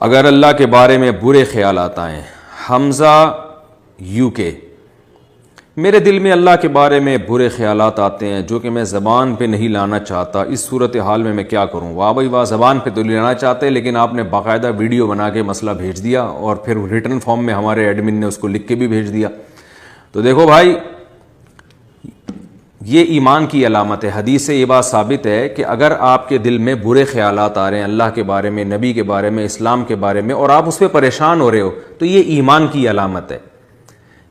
اگر اللہ کے بارے میں برے خیالات آئیں. حمزہ UK. میرے دل میں اللہ کے بارے میں برے خیالات آتے ہیں جو کہ میں زبان پہ نہیں لانا چاہتا. اس صورتحال میں کیا کروں؟ واہ بھائی واہ، زبان پہ تو لانا چاہتے لیکن آپ نے باقاعدہ ویڈیو بنا کے مسئلہ بھیج دیا اور پھر ریٹن فارم میں ہمارے ایڈمن نے اس کو لکھ کے بھی بھیج دیا. تو دیکھو بھائی، یہ ایمان کی علامت ہے. حدیث سے یہ بات ثابت ہے کہ اگر آپ کے دل میں برے خیالات آ رہے ہیں اللہ کے بارے میں، نبی کے بارے میں، اسلام کے بارے میں، اور آپ اس پہ پریشان ہو رہے ہو، تو یہ ایمان کی علامت ہے.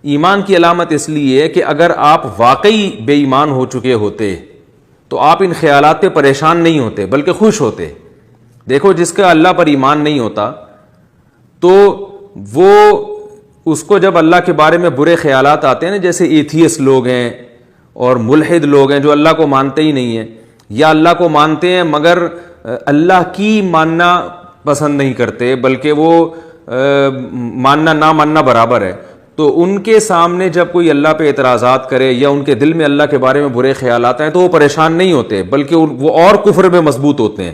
ایمان کی علامت اس لیے ہے کہ اگر آپ واقعی بے ایمان ہو چکے ہوتے تو آپ ان خیالات پہ پریشان نہیں ہوتے بلکہ خوش ہوتے. دیکھو، جس کا اللہ پر ایمان نہیں ہوتا تو وہ اس کو جب اللہ کے بارے میں برے خیالات آتے ہیں نا، جیسے ایتھیسٹ لوگ ہیں اور ملحد لوگ ہیں جو اللہ کو مانتے ہی نہیں ہیں، یا اللہ کو مانتے ہیں مگر اللہ کی ماننا پسند نہیں کرتے بلکہ وہ ماننا نہ ماننا برابر ہے، تو ان کے سامنے جب کوئی اللہ پہ اعتراضات کرے یا ان کے دل میں اللہ کے بارے میں برے خیالات ہیں تو وہ پریشان نہیں ہوتے بلکہ وہ اور کفر میں مضبوط ہوتے ہیں.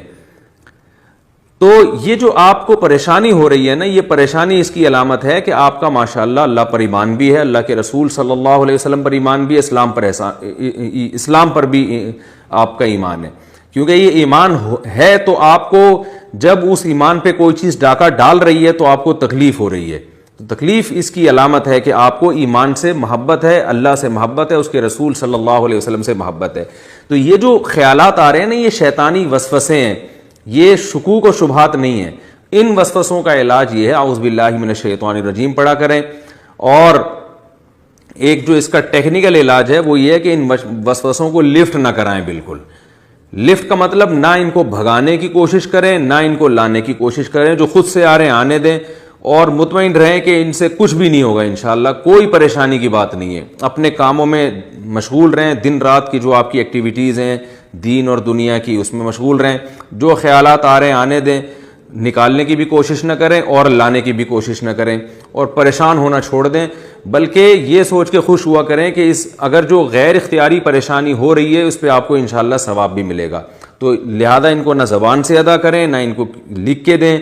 تو یہ جو آپ کو پریشانی ہو رہی ہے نا، یہ پریشانی اس کی علامت ہے کہ آپ کا ماشاءاللہ اللہ پر ایمان بھی ہے، اللہ کے رسول صلی اللہ علیہ وسلم پر ایمان بھی ہے، اسلام پر بھی آپ کا ایمان ہے. کیونکہ یہ ایمان ہے تو آپ کو جب اس ایمان پہ کوئی چیز ڈاکہ ڈال رہی ہے تو آپ کو تکلیف ہو رہی ہے. تو تکلیف اس کی علامت ہے کہ آپ کو ایمان سے محبت ہے، اللہ سے محبت ہے، اس کے رسول صلی اللہ علیہ وسلم سے محبت ہے. تو یہ جو خیالات آ رہے ہیں نا، یہ شیطانی وسوسے ہیں، یہ شکوک و شبہات نہیں ہیں. ان وسوسوں کا علاج یہ ہے اعوذ باللہ من الشیطان الرجیم پڑھا کریں. اور ایک جو اس کا ٹیکنیکل علاج ہے وہ یہ ہے کہ ان وسوسوں کو لفٹ نہ کرائیں. بالکل لفٹ کا مطلب نہ ان کو بھگانے کی کوشش کریں نہ ان کو لانے کی کوشش کریں، جو خود سے آ رہے ہیں آنے دیں اور مطمئن رہیں کہ ان سے کچھ بھی نہیں ہوگا انشاءاللہ. کوئی پریشانی کی بات نہیں ہے. اپنے کاموں میں مشغول رہیں، دن رات کی جو آپ کی ایکٹیویٹیز ہیں دین اور دنیا کی، اس میں مشغول رہیں. جو خیالات آ رہے ہیں آنے دیں، نکالنے کی بھی کوشش نہ کریں اور لانے کی بھی کوشش نہ کریں، اور پریشان ہونا چھوڑ دیں. بلکہ یہ سوچ کے خوش ہوا کریں کہ اگر جو غیر اختیاری پریشانی ہو رہی ہے اس پہ آپ کو انشاءاللہ ثواب بھی ملے گا. تو لہذا ان کو نہ زبان سے ادا کریں، نہ ان کو لکھ کے دیں،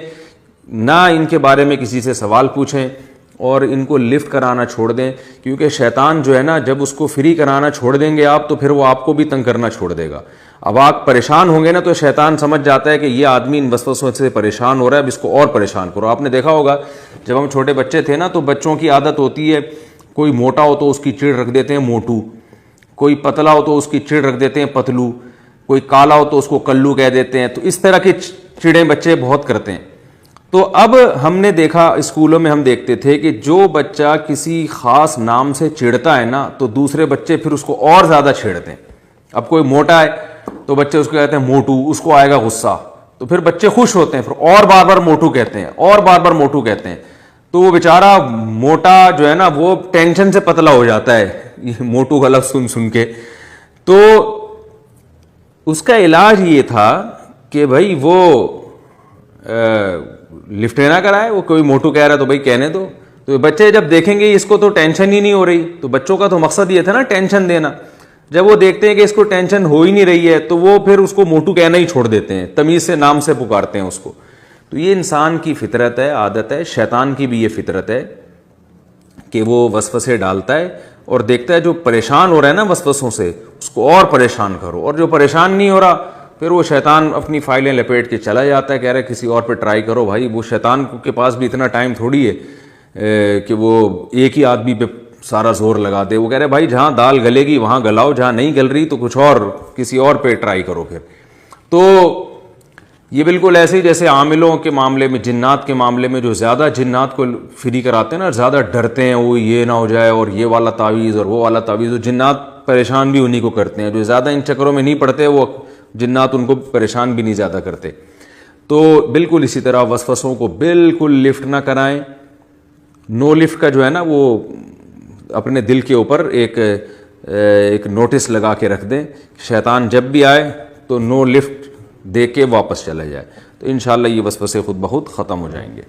نہ ان کے بارے میں کسی سے سوال پوچھیں، اور ان کو لفٹ کرانا چھوڑ دیں. کیونکہ شیطان جو ہے نا، جب اس کو فری کرانا چھوڑ دیں گے آپ تو پھر وہ آپ کو بھی تنگ کرنا چھوڑ دے گا. اب آپ پریشان ہوں گے نا تو شیطان سمجھ جاتا ہے کہ یہ آدمی ان وسوسوں سے پریشان ہو رہا ہے، اب اس کو اور پریشان کرو. آپ نے دیکھا ہوگا جب ہم چھوٹے بچے تھے نا تو بچوں کی عادت ہوتی ہے، کوئی موٹا ہو تو اس کی چڑ رکھ دیتے ہیں موٹو، کوئی پتلا ہو تو اس کی چڑ رکھ دیتے ہیں پتلو، کوئی کالا ہو تو اس کو کلو کہہ دیتے ہیں. تو اس طرح کی چڑیں بچے بہت کرتے ہیں. تو اب ہم نے دیکھا اسکولوں میں ہم دیکھتے تھے کہ جو بچہ کسی خاص نام سے چڑھتا ہے نا تو دوسرے بچے پھر اس کو اور زیادہ چھیڑتے ہیں. اب کوئی موٹا ہے تو بچے اس کو کہتے ہیں موٹو، اس کو آئے گا غصہ تو پھر بچے خوش ہوتے ہیں، پھر اور بار بار موٹو کہتے ہیں اور بار بار موٹو کہتے ہیں. تو وہ بیچارہ موٹا جو ہے نا وہ ٹینشن سے پتلا ہو جاتا ہے یہ موٹو کا لفظ سن کے. تو اس کا علاج یہ تھا کہ بھائی وہ لفٹ نہ کرائے. وہ کوئی موٹو کہہ رہا ہے تو بھائی کہنے دو. تو بچے جب دیکھیں گے اس کو تو ٹینشن ہی نہیں ہو رہی، تو بچوں کا تو مقصد یہ تھا نا ٹینشن دینا. جب وہ دیکھتے ہیں کہ اس کو ٹینشن ہو ہی نہیں رہی ہے تو وہ پھر اس کو موٹو کہنا ہی چھوڑ دیتے ہیں، تمیز سے نام سے پکارتے ہیں اس کو. تو یہ انسان کی فطرت ہے، عادت ہے. شیطان کی بھی یہ فطرت ہے کہ وہ وسوسے ڈالتا ہے اور دیکھتا ہے جو پریشان ہو رہا ہے نا وسوسوں سے اس کو اور پریشان کرو، اور جو پریشان نہیں ہو رہا پھر وہ شیطان اپنی فائلیں لپیٹ کے چلا جاتا ہے، کہہ رہا ہے کسی اور پہ ٹرائی کرو. بھائی وہ شیطان کے پاس بھی اتنا ٹائم تھوڑی ہے کہ وہ ایک ہی آدمی پہ سارا زور لگا دے. وہ کہہ رہے بھائی جہاں دال گلے گی وہاں گلاؤ، جہاں نہیں گل رہی تو کچھ اور کسی اور پہ ٹرائی کرو پھر. تو یہ بالکل ایسے ہی جیسے عاملوں کے معاملے میں، جنات کے معاملے میں جو زیادہ جنات کو فری کراتے ہیں نا، زیادہ ڈرتے ہیں وہ یہ نہ ہو جائے اور یہ والا تعویذ اور وہ والا تعویذ، وہ جنات پریشان بھی انہی کو کرتے ہیں. جو زیادہ ان چکروں میں نہیں پڑتے وہ جنات ان کو پریشان بھی نہیں زیادہ کرتے. تو بالکل اسی طرح وسوسوں کو بالکل لفٹ نہ کرائیں. نو لفٹ کا جو ہے نا وہ اپنے دل کے اوپر ایک نوٹس لگا کے رکھ دیں، شیطان جب بھی آئے تو نو لفٹ دے کے واپس چلا جائے، تو انشاءاللہ یہ وسوسے خود بخود ختم ہو جائیں گے.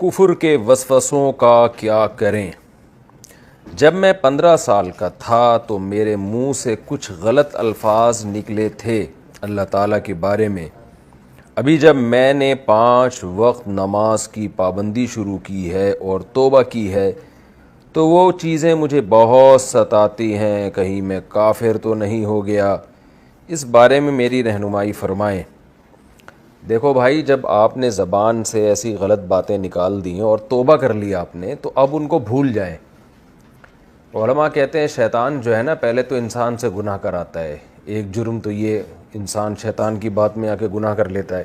کفر کے وسوسوں کا کیا کریں؟ جب میں 15 سال کا تھا تو میرے منہ سے کچھ غلط الفاظ نکلے تھے اللہ تعالیٰ کے بارے میں، ابھی جب میں نے 5 وقت نماز کی پابندی شروع کی ہے اور توبہ کی ہے تو وہ چیزیں مجھے بہت ستاتی ہیں، کہیں میں کافر تو نہیں ہو گیا؟ اس بارے میں میری رہنمائی فرمائیں۔ دیکھو بھائی، جب آپ نے زبان سے ایسی غلط باتیں نکال دی اور توبہ کر لی آپ نے، تو اب ان کو بھول جائیں۔ علماء کہتے ہیں شیطان جو ہے نا، پہلے تو انسان سے گناہ کراتا ہے۔ ایک جرم تو یہ انسان شیطان کی بات میں آ کے گناہ کر لیتا ہے،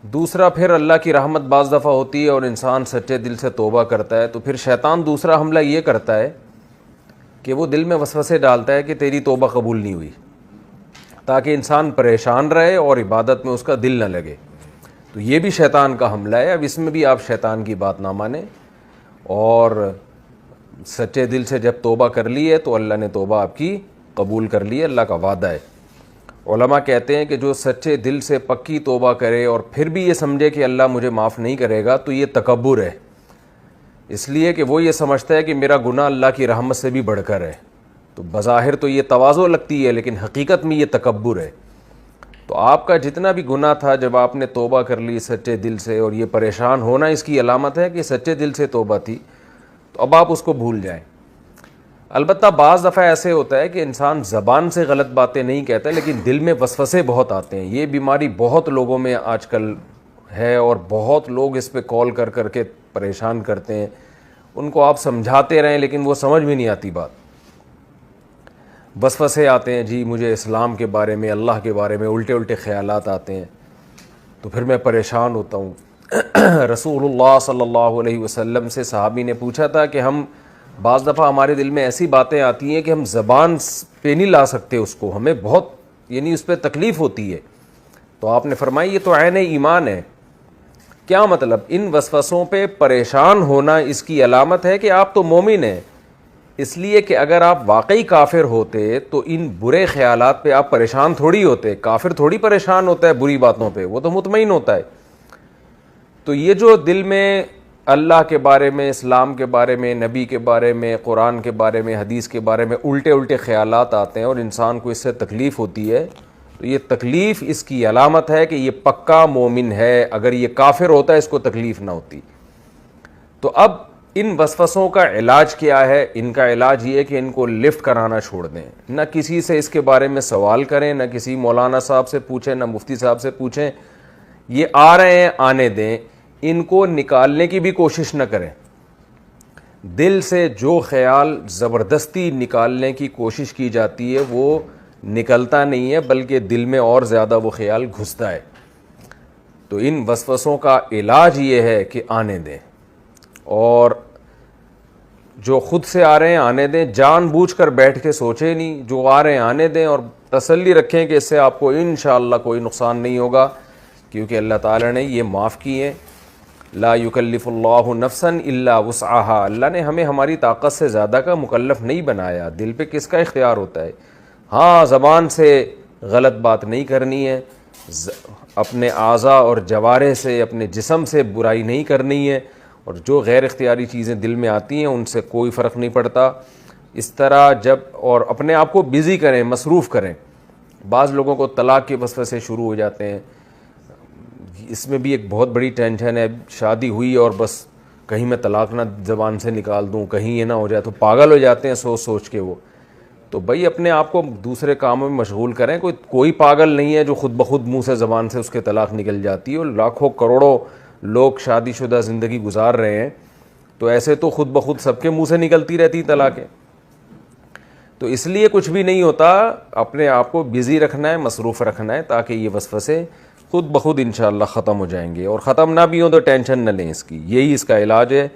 دوسرا پھر اللہ کی رحمت بعض دفعہ ہوتی ہے اور انسان سچے دل سے توبہ کرتا ہے، تو پھر شیطان دوسرا حملہ یہ کرتا ہے کہ وہ دل میں وسوسے ڈالتا ہے کہ تیری توبہ قبول نہیں ہوئی، تاکہ انسان پریشان رہے اور عبادت میں اس کا دل نہ لگے۔ تو یہ بھی شیطان کا حملہ ہے۔ اب اس میں بھی آپ شیطان کی بات نہ مانیں، اور سچے دل سے جب توبہ کر لی ہے تو اللہ نے توبہ آپ کی قبول کر لی ہے، اللہ کا وعدہ ہے۔ علماء کہتے ہیں کہ جو سچے دل سے پکی توبہ کرے اور پھر بھی یہ سمجھے کہ اللہ مجھے معاف نہیں کرے گا، تو یہ تکبر ہے، اس لیے کہ وہ یہ سمجھتا ہے کہ میرا گناہ اللہ کی رحمت سے بھی بڑھ کر ہے۔ تو بظاہر تو یہ تواضع لگتی ہے، لیکن حقیقت میں یہ تکبر ہے۔ تو آپ کا جتنا بھی گناہ تھا، جب آپ نے توبہ کر لی سچے دل سے، اور یہ پریشان ہونا اس کی علامت ہے کہ سچے دل سے توبہ تھی، تو اب آپ اس کو بھول جائیں۔ البتہ بعض دفعہ ایسے ہوتا ہے کہ انسان زبان سے غلط باتیں نہیں کہتا، لیکن دل میں وسوسے بہت آتے ہیں۔ یہ بیماری بہت لوگوں میں آج کل ہے، اور بہت لوگ اس پہ کال کر کر کے پریشان کرتے ہیں۔ ان کو آپ سمجھاتے رہیں لیکن وہ سمجھ میں نہیں آتی بات، وسوسے آتے ہیں، جی مجھے اسلام کے بارے میں، اللہ کے بارے میں الٹے الٹے خیالات آتے ہیں، تو پھر میں پریشان ہوتا ہوں۔ رسول اللہ صلی اللہ علیہ وسلم سے صحابی نے پوچھا تھا کہ ہم بعض دفعہ ہمارے دل میں ایسی باتیں آتی ہیں کہ ہم زبان پہ نہیں لا سکتے اس کو، ہمیں بہت اس پہ تکلیف ہوتی ہے۔ تو آپ نے فرمایا یہ تو عین ایمان ہے۔ کیا مطلب؟ ان وسوسوں پہ پریشان ہونا اس کی علامت ہے کہ آپ تو مومن ہیں، اس لیے کہ اگر آپ واقعی کافر ہوتے تو ان برے خیالات پہ آپ پریشان تھوڑی ہوتے۔ کافر تھوڑی پریشان ہوتا ہے بری باتوں پہ، وہ تو مطمئن ہوتا ہے۔ تو یہ جو دل میں اللہ کے بارے میں، اسلام کے بارے میں، نبی کے بارے میں، قرآن کے بارے میں، حدیث کے بارے میں الٹے الٹے خیالات آتے ہیں اور انسان کو اس سے تکلیف ہوتی ہے، تو یہ تکلیف اس کی علامت ہے کہ یہ پکا مومن ہے۔ اگر یہ کافر ہوتا ہے اس کو تکلیف نہ ہوتی۔ تو اب ان وسوسوں کا علاج کیا ہے؟ ان کا علاج یہ ہے کہ ان کو لفٹ کرانا چھوڑ دیں، نہ کسی سے اس کے بارے میں سوال کریں، نہ کسی مولانا صاحب سے پوچھیں، نہ مفتی صاحب سے پوچھیں۔ یہ آ رہے ہیں، آنے دیں، ان کو نکالنے کی بھی کوشش نہ کریں۔ دل سے جو خیال زبردستی نکالنے کی کوشش کی جاتی ہے وہ نکلتا نہیں ہے، بلکہ دل میں اور زیادہ وہ خیال گھستا ہے۔ تو ان وسوسوں کا علاج یہ ہے کہ آنے دیں، اور جو خود سے آ رہے ہیں آنے دیں، جان بوجھ کر بیٹھ کے سوچیں نہیں، جو آ رہے ہیں آنے دیں، اور تسلی رکھیں کہ اس سے آپ کو انشاءاللہ کوئی نقصان نہیں ہوگا، کیونکہ اللہ تعالیٰ نے یہ معاف کیے۔ لا یکلف اللہ نفسا الا وسعها، اللہ نے ہمیں ہماری طاقت سے زیادہ کا مکلف نہیں بنایا۔ دل پہ کس کا اختیار ہوتا ہے؟ ہاں، زبان سے غلط بات نہیں کرنی ہے، اپنے اعضاء اور جوارح سے، اپنے جسم سے برائی نہیں کرنی ہے، اور جو غیر اختیاری چیزیں دل میں آتی ہیں ان سے کوئی فرق نہیں پڑتا۔ اس طرح جب اور اپنے آپ کو بزی کریں، مصروف کریں۔ بعض لوگوں کو طلاق کے وسوسے شروع ہو جاتے ہیں، اس میں بھی ایک بہت بڑی ٹینشن ہے۔ شادی ہوئی اور بس کہیں میں طلاق نہ زبان سے نکال دوں، کہیں یہ نہ ہو جائے، تو پاگل ہو جاتے ہیں سوچ سوچ کے وہ۔ تو بھائی اپنے آپ کو دوسرے کاموں میں مشغول کریں۔ کوئی پاگل نہیں ہے جو خود بخود منہ سے زبان سے اس کے طلاق نکل جاتی ہے، اور لاکھوں کروڑوں لوگ شادی شدہ زندگی گزار رہے ہیں، تو ایسے تو خود بخود سب کے منہ سے نکلتی رہتی طلاقیں۔ تو اس لیے کچھ بھی نہیں ہوتا، اپنے آپ کو بزی رکھنا ہے، مصروف رکھنا ہے، تاکہ یہ وسوسے خود بخود انشاءاللہ ختم ہو جائیں گے۔ اور ختم نہ بھی ہوں تو ٹینشن نہ لیں، اس کی یہی اس کا علاج ہے،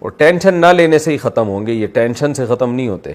اور ٹینشن نہ لینے سے ہی ختم ہوں گے، یہ ٹینشن سے ختم نہیں ہوتے۔